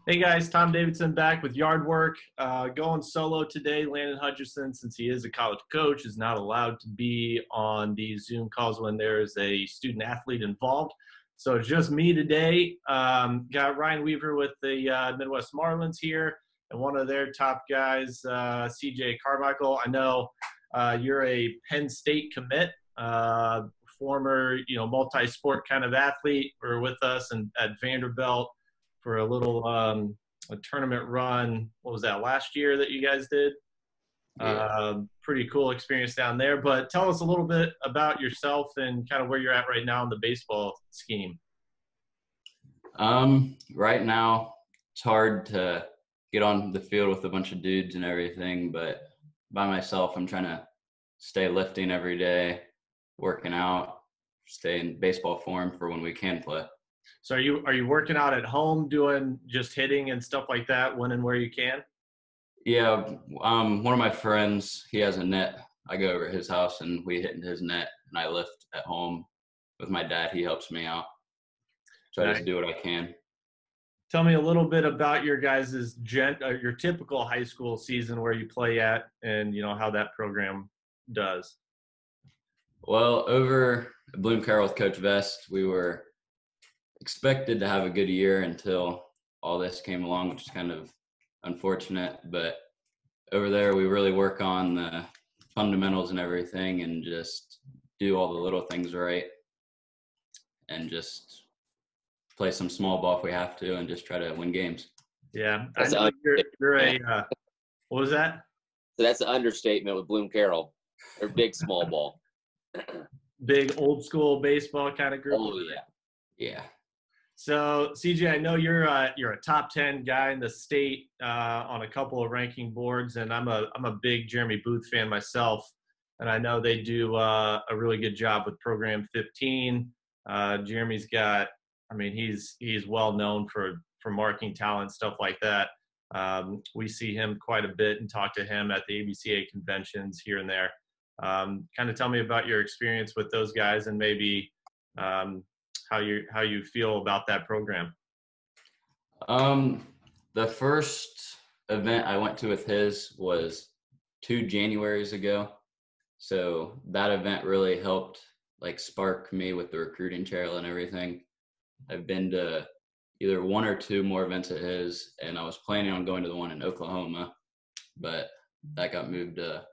Hey guys, Tom Davidson back with Yard Work. Going solo today. Landon Hutcherson, since he is a college coach, is not allowed to be on these Zoom calls when there is a student athlete involved. So it's just me today. Got Ryan Weaver with the Midwest Marlins here, and one of their top guys, CJ Carmichael. I know you're a Penn State commit, former multi-sport kind of athlete. Were with us and at Vanderbilt for a little a tournament run. What was that, last year that you guys did? Yeah. Pretty cool experience down there. But tell us a little bit about yourself and kind of where you're at right now in the baseball scheme. Right now, it's hard to get on the field with a bunch of dudes and everything, but by myself, I'm trying to stay lifting every day, working out, stay in baseball form for when we can play. So are you working out at home, doing just hitting and stuff like that when and where you can? Yeah, one of my friends, he has a net. I go over to his house and we hit in his net, and I lift at home with my dad. He helps me out. So I Nice. just do what I can. Tell me a little bit about your guys' your typical high school season where you play at, and how that program does. Well, over at Bloom Carroll with Coach Vest, we were expected to have a good year until all this came along, which is kind of unfortunate. But over there, we really work on the fundamentals and everything and just do all the little things right and just play some small ball if we have to and just try to win games. Yeah, I know you're a what was that? So that's an understatement with Bloom Carroll. They're big small ball. Big old school baseball kind of group. Oh yeah. Yeah. So CJ, I know you're a top 10 guy in the state on a couple of ranking boards, and I'm a big Jeremy Booth fan myself, and I know they do a really good job with Program 15. Jeremy's got, he's well known for marking talent, stuff like that. We see him quite a bit and talk to him at the ABCA conventions here and there. Kind of tell me about your experience with those guys and maybe how you feel about that program. The first event I went to with his was 2 Januaries ago. So that event really helped spark me with the recruiting trail and everything. I've been to either 1 or 2 more events at his, and I was planning on going to the one in Oklahoma, but that got moved to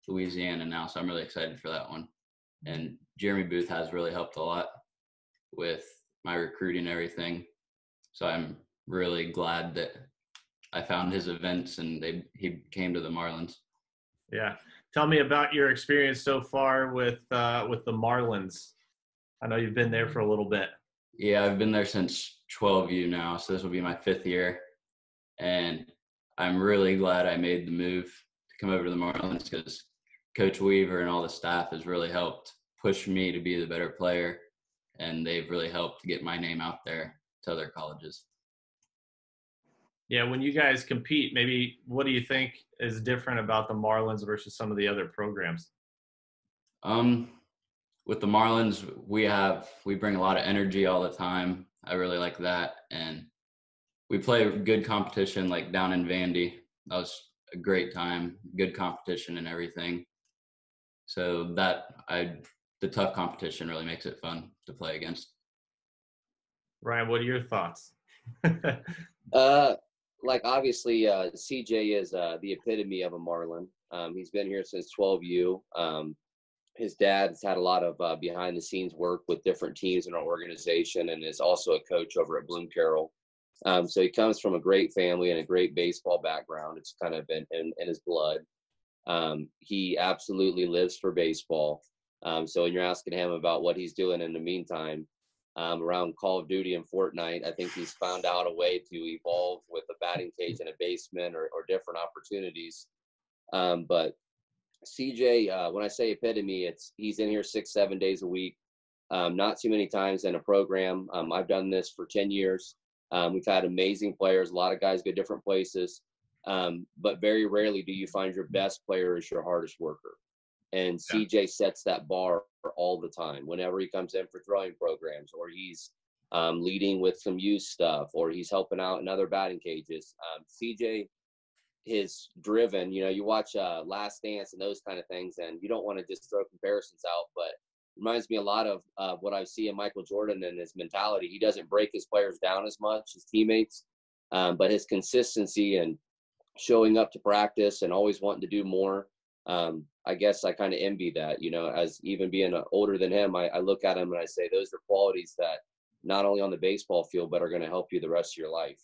Louisiana now, so I'm really excited for that one. And Jeremy Booth has really helped a lot with my recruiting and everything. So I'm really glad that I found his events and he came to the Marlins. Yeah. Tell me about your experience so far with the Marlins. I know you've been there for a little bit. Yeah, I've been there since 12U now, so this will be my 5th year. And I'm really glad I made the move to come over to the Marlins because Coach Weaver and all the staff has really helped push me to be the better player. And they've really helped to get my name out there to other colleges. Yeah, when you guys compete, maybe what do you think is different about the Marlins versus some of the other programs? With the Marlins, we bring a lot of energy all the time. I really like that. And we play good competition like down in Vandy. That was a great time, good competition and everything. So the tough competition really makes it fun to play against. Ryan, what are your thoughts? Obviously, CJ is the epitome of a Marlin. He's been here since 12U. His dad's had a lot of behind-the-scenes work with different teams in our organization and is also a coach over at Bloom Carroll. So he comes from a great family and a great baseball background. It's kind of been in his blood. He absolutely lives for baseball. So when you're asking him about what he's doing in the meantime, around Call of Duty and Fortnite, I think he's found out a way to evolve with a batting cage in a basement or different opportunities. But CJ, when I say epitome, he's in here 6-7 days a week, not too many times in a program. I've done this for 10 years. We've had amazing players. A lot of guys go different places. But very rarely do you find your best player is your hardest worker. And CJ sets that bar all the time. Whenever he comes in for throwing programs or he's leading with some youth stuff, or he's helping out in other batting cages. CJ is driven. You watch Last Dance and those kind of things, and you don't want to just throw comparisons out, but it reminds me a lot of what I see in Michael Jordan and his mentality. He doesn't break his players down as much as teammates, but his consistency and showing up to practice and always wanting to do more. I guess I kind of envy that, as even being older than him, I look at him and I say, those are qualities that not only on the baseball field, but are going to help you the rest of your life.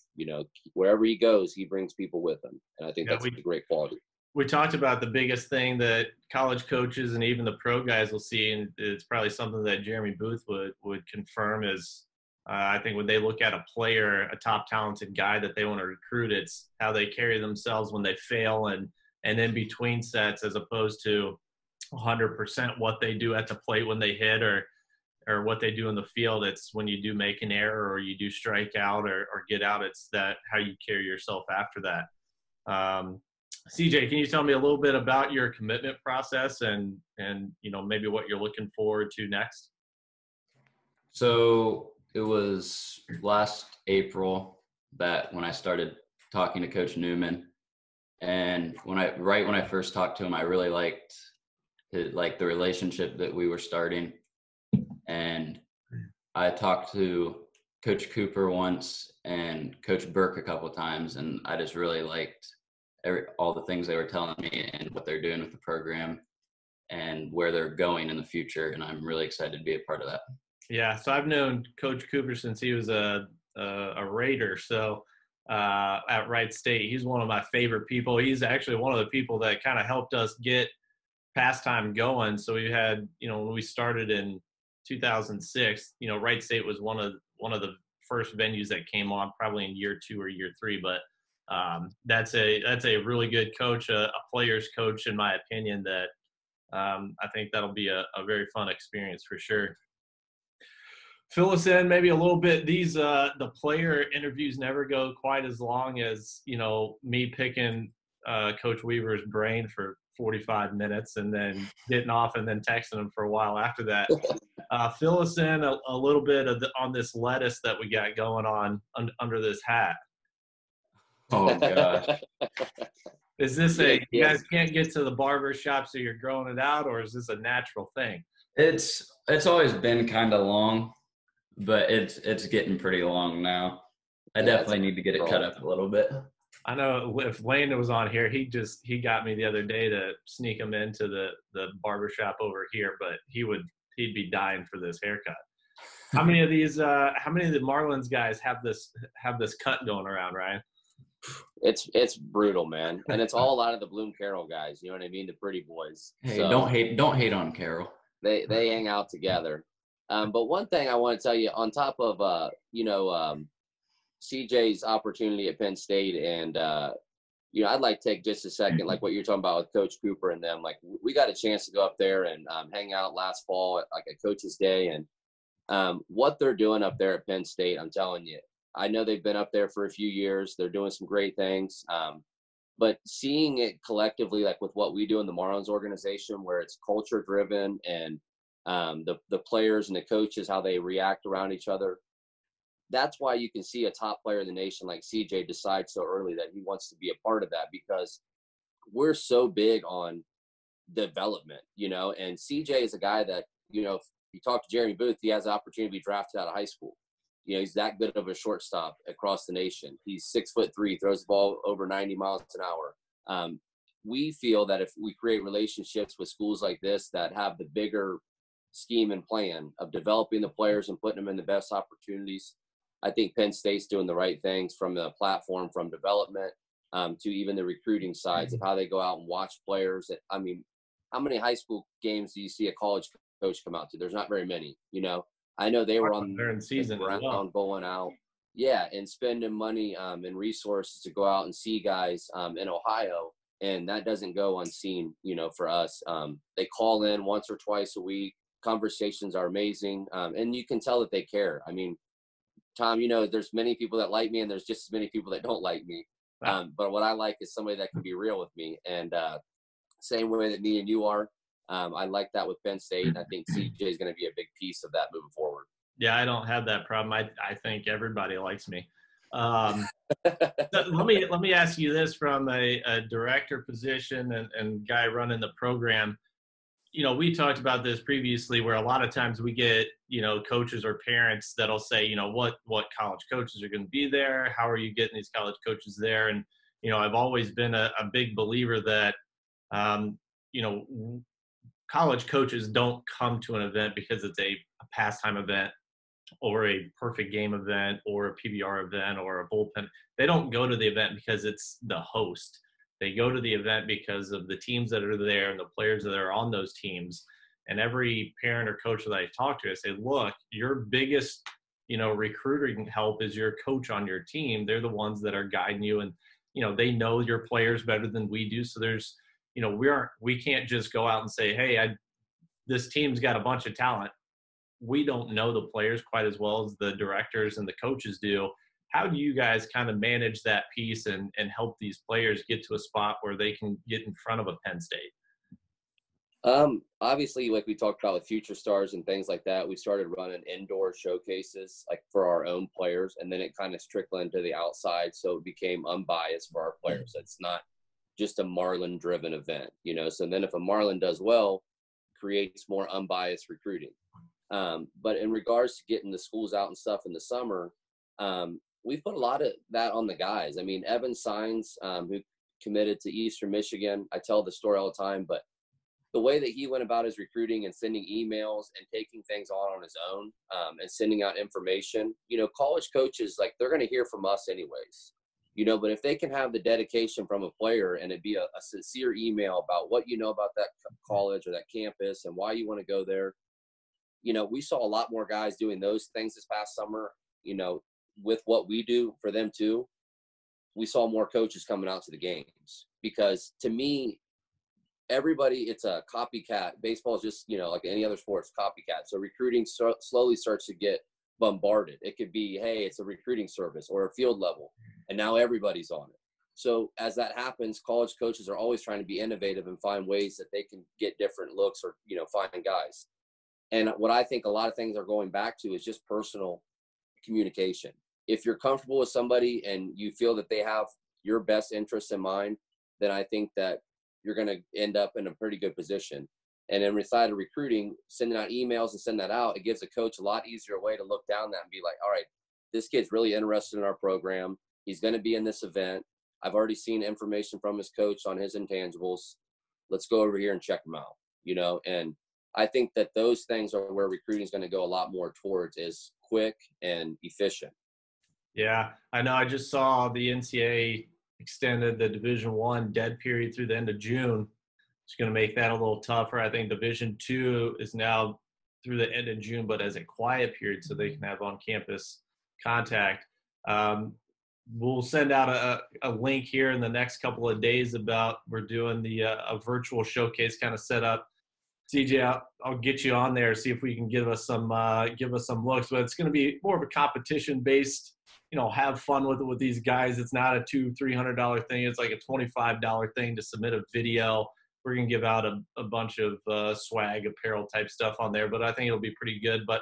Wherever he goes, he brings people with him. And I think that's a great quality. We talked about the biggest thing that college coaches and even the pro guys will see, and it's probably something that Jeremy Booth would confirm, is I think when they look at a player, a top talented guy that they want to recruit, it's how they carry themselves when they fail and in between sets, as opposed to 100% what they do at the plate when they hit or what they do in the field. It's when you do make an error or you do strike out or get out, it's that how you carry yourself after that. CJ, can you tell me a little bit about your commitment process and maybe what you're looking forward to next? So it was last April that when I started talking to Coach Newman, and when I first talked to him, I really liked the relationship that we were starting. And I talked to Coach Cooper once and Coach Burke a couple of times, and I just really liked all the things they were telling me and what they're doing with the program and where they're going in the future. And I'm really excited to be a part of that. Yeah. So I've known Coach Cooper since he was a Raider. So at Wright State, he's one of my favorite people. He's actually one of the people that kind of helped us get Pastime going. So we had, when we started in 2006, Wright State was one of the first venues that came on probably in year 2 or year 3, but that's a really good coach, a player's coach, in my opinion, that I think that'll be a very fun experience for sure. Fill us in maybe a little bit. These the player interviews never go quite as long as me picking Coach Weaver's brain for 45 minutes and then getting off and then texting him for a while after that. Fill us in a little bit on this lettuce that we got going on under this hat. Oh gosh. Is this you guys can't get to the barber shop, so you're growing it out, or is this a natural thing? It's always been kind of long, but it's getting pretty long now. I definitely need to get it cut up a little bit. I know if Landon was on here, he got me the other day to sneak him into the barber shop over here, but he'd be dying for this haircut. How many of the Marlins guys have this cut going around, Ryan? It's brutal, man, and it's all a lot of the Bloom Carroll guys. You know what I mean? The pretty boys. Hey, so don't hate on Carroll. They hang out together. But one thing I want to tell you, on top of CJ's opportunity at Penn State, and I'd like to take just a second, like what you're talking about with Coach Cooper and them. Like, we got a chance to go up there and hang out last fall at Coach's Day, and what they're doing up there at Penn State, I'm telling you. I know they've been up there for a few years. They're doing some great things. But seeing it collectively, like with what we do in the Marlins organization, where it's culture driven and the players and the coaches, how they react around each other, that's why you can see a top player in the nation like CJ decide so early that he wants to be a part of that, because we're so big on development, and CJ is a guy that, if you talk to Jeremy Booth, he has the opportunity to be drafted out of high school. He's that good of a shortstop across the nation. He's 6'3", throws the ball over 90 miles an hour. We feel that if we create relationships with schools like this that have the bigger scheme and plan of developing the players and putting them in the best opportunities, I think Penn State's doing the right things from the platform, from development to even the recruiting sides of how they go out and watch players. I mean, how many high school games do you see a college coach come out to? There's not very many, I know they were on the season around, well, going out, and spending money and resources to go out and see guys in Ohio, and that doesn't go unseen, for us. They call in once or twice a week. Conversations are amazing, and you can tell that they care. I mean, Tom, there's many people that like me, and there's just as many people that don't like me. Wow. But what I like is somebody that can be real with me, and same way that me and you are. I like that with Penn State, and I think CJ is going to be a big piece of that moving forward. Yeah, I don't have that problem. I think everybody likes me. So let me ask you this from a director position and guy running the program. We talked about this previously where a lot of times we get, coaches or parents that'll say, what college coaches are going to be there? How are you getting these college coaches there? And, I've always been a big believer that, um, you know, college coaches don't come to an event because it's a pastime event or a perfect game event or a PBR event or a bullpen. They don't go to the event because it's the host. They go to the event because of the teams that are there and the players that are on those teams. And every parent or coach that I talk to, I say, look, your biggest, recruiting help is your coach on your team. They're the ones that are guiding you, and, they know your players better than we do. So there's, we can't just go out and say, hey, this team's got a bunch of talent. We don't know the players quite as well as the directors and the coaches do. How do you guys kind of manage that piece and help these players get to a spot where they can get in front of a Penn State? Obviously, like we talked about with Future Stars and things like that, we started running indoor showcases like for our own players, and then it kind of trickled into the outside, so it became unbiased for our players. It's not just a Marlin driven event, so then if a Marlin does well, creates more unbiased recruiting. But in regards to getting the schools out and stuff in the summer, we've put a lot of that on the guys. I mean, Evan Signs, who committed to Eastern Michigan, I tell the story all the time, but the way that he went about his recruiting and sending emails and taking things on his own, and sending out information, college coaches, like, they're going to hear from us anyways, but if they can have the dedication from a player and it be a sincere email about what you know about that college or that campus and why you want to go there. We saw a lot more guys doing those things this past summer, with what we do for them too. We saw more coaches coming out to the games because, to me, everybody, it's a copycat. Baseball is just, like any other sport, it's copycat. So recruiting slowly starts to get bombarded. It could be, hey, it's a recruiting service or a field level, and now everybody's on it. So as that happens, college coaches are always trying to be innovative and find ways that they can get different looks or, find guys. And what I think a lot of things are going back to is just personal communication. If you're comfortable with somebody and you feel that they have your best interests in mind, then I think that you're going to end up in a pretty good position. And in side of recruiting, sending out emails and sending that out, it gives a coach a lot easier way to look down that and be like, all right, this kid's really interested in our program. He's going to be in this event. I've already seen information from his coach on his intangibles. Let's go over here and check him out, and I think that those things are where recruiting is going to go a lot more towards, is quick and efficient. Yeah, I know. I just saw the NCAA extended the Division I dead period through the end of June. It's going to make that a little tougher. I think Division II is now through the end of June, but as a quiet period so they can have on-campus contact. We'll send out a link here in the next couple of days about we're doing a virtual showcase kind of set up. CJ, I'll get you on there, see if we can give us some looks. But it's going to be more of a competition based. Have fun with these guys. It's not a $200-300 thing. It's like a $25 thing to submit a video. We're going to give out a bunch of swag apparel type stuff on there, but I think it'll be pretty good. But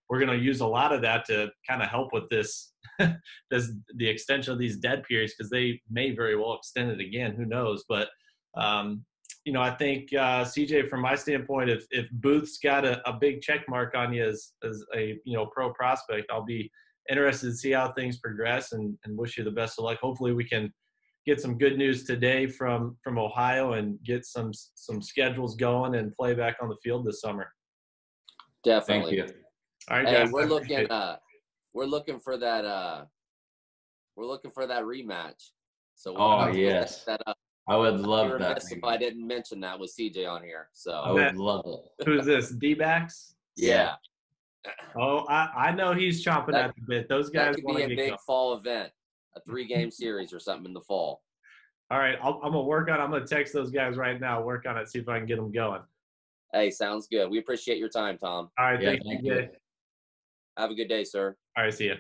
we're going to use a lot of that to kind of help with this, the extension of these dead periods, because they may very well extend it again. Who knows? But I think, CJ, from my standpoint, if Booth's got a big check mark on you as a pro prospect, I'll be interested to see how things progress and wish you the best of luck. Hopefully we can get some good news today from Ohio and get some schedules going and play back on the field this summer. Definitely. Thank you. All right, hey, guys, we're looking for that rematch. So yes. that up. I would love that. If I didn't mention that with CJ on here. So I would love it. Who's this? D-backs? Yeah. Oh, I know he's chomping at the bit. Those guys that could be a big fall event, a 3-game series or something in the fall. All right, I'm gonna text those guys right now. Work on it. See if I can get them going. Hey, sounds good. We appreciate your time, Tom. All right, Yeah, thank you. Have a good day, sir. All right, see you.